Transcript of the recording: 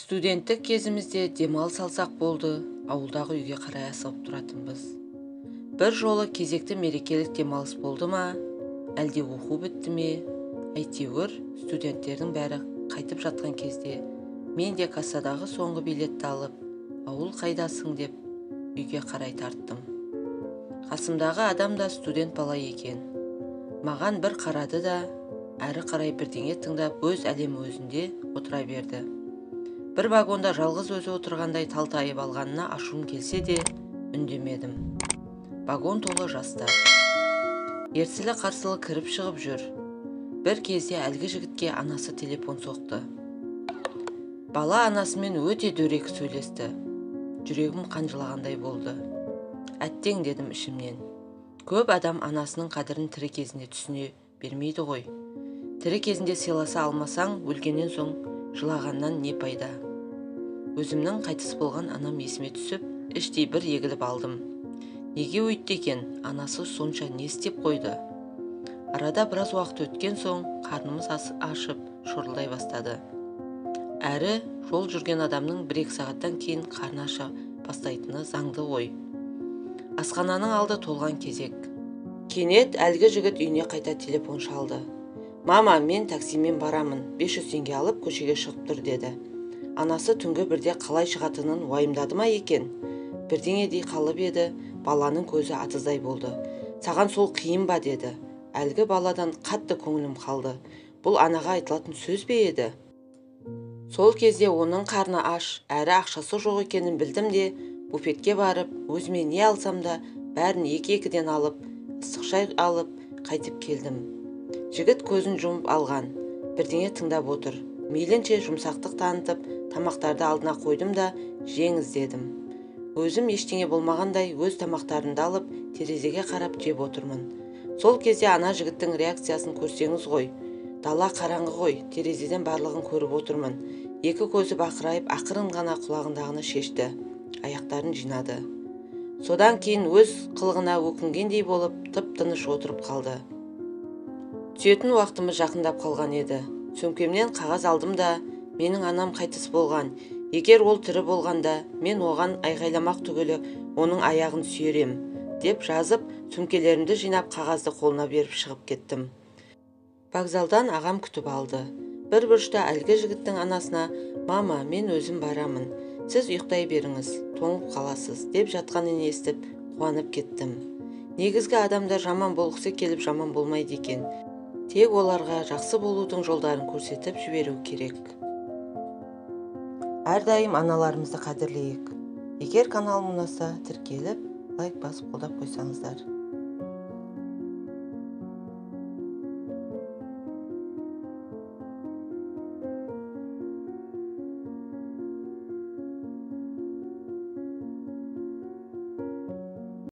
Студенттік кезімізде демалыс алсақ болды, ауылдағы үйге қарай асығып тұратынбыз. Бір жолы кезекті мерекелік демалыс болды ма, әлде оқу бітті ме? Әйтеуір, студенттердің бәрі қайтып жатқан кезде мен де кассадағы соңғы билетті алып, ауыл қайдасың деп үйге қарай тарттым. Қасымдағы адам да студент бала екен. Маған бір қарады да, әрі қарай бірдеңе тыңдап өз әлемі өзінде отыра берді. Бір вагонда жалғыз өзі отырғандай талтайып алғанына ашуым келсе де үндемедім. Вагон толы жастар. Ерсілі қарсылы кіріп шығып жүр. Бір кезде әлгі жігітке анасы телефон соқты. Бала анасымен өте дөрекі сөйлесті. Жүрегім қанжылағандай болды. Әттең дедім ішімнен. Көп адам анасының қадірін тірі кезінде түсіне бермейді ғой. Тірі кезінде сыйласа алмасаң, өлгеннен соң жылағаннан не пайда? Өзімнің қайтыс болған анам есіме түсіп, іштей бір егіліп алдым. Неге өйтті екен? Анасы сонша не істеп қойды? Арада біраз уақыт өткен соң қарнымыз ашып шорылдай бастады. Әрі жол жүрген адамның 1-2 сағаттан кейін қарны аша бастайтыны заңды ғой. Асхананың алды толған кезек. Кенет әлгі жігіт үйіне қайта телефон шалды. Мама, мен таксимен барамын, 500 теңге алып көшеге шығып тұр деді. Анасы түнгі бірде қалай шығатынын уайымдады ма екен? Бірдеңе дей қалып еді, баланың көзі атыздай болды. Саған сол қиын ба деді. Әлгі баладан қатты көңілім қалды. Бұл анаға айтылатын сөз бе еді? Сол кезде оның қарны аш, әрі ақшасы жоқ екенін білдім де, буфетке барып, өзіме не алсам да, бәрін 2-2-ден алып, ыстық шай алып, қайтып келдім. Жігіт көзін жұмып алған, бірдеңе тыңдап отыр. Мейлінше жұмсақтық танытып, тамақтарды алдына қойдым да, жеңіз дедім. Өзім ештеңе болмағандай өз тамақтарымды алып, терезеге қарап жеп отырмын. Сол кезде ана жігіттің реакциясын көрсеңіз ғой. Дала қараңғы ғой, терезеден барлығын көріп отырмын. Екі көзі бақырайып, ақырын ғана құлағындағыны шешті. Аяқтарын жинады. Содан кейін өз қылығына өкінгендей болып, тып-тыныш отырып қалды. Түсетін уақытымыз жақындап қалған еді. Сөмкемнен қағаз алдым да, менің анам қайтыс болған. Егер ол тірі болғанда, мен оған айғайламақ түгілі оның аяғын сүйерем, деп жазып, сөмкелерімді жинап қағазды қолына беріп шығып кеттім. Вокзалдан ағам күтіп алды. Бір бұрышта әлгі жігіттің анасына, мама, мен өзім барамын. Сіз ұйықтай беріңіз, тоңып қаласыз, деп жатқанын естіп, қуанып кеттім. Негізгі адамдар жаман болғысы келіп жаман болмайды екен. Тек оларға жақсы болудың жолдарын көрсетіп жіберу керек. Әрдайым аналарымызды қадірлейік. Егер каналым ұнаса, тіркеліп, лайк басып қолдап қойсаңыздар.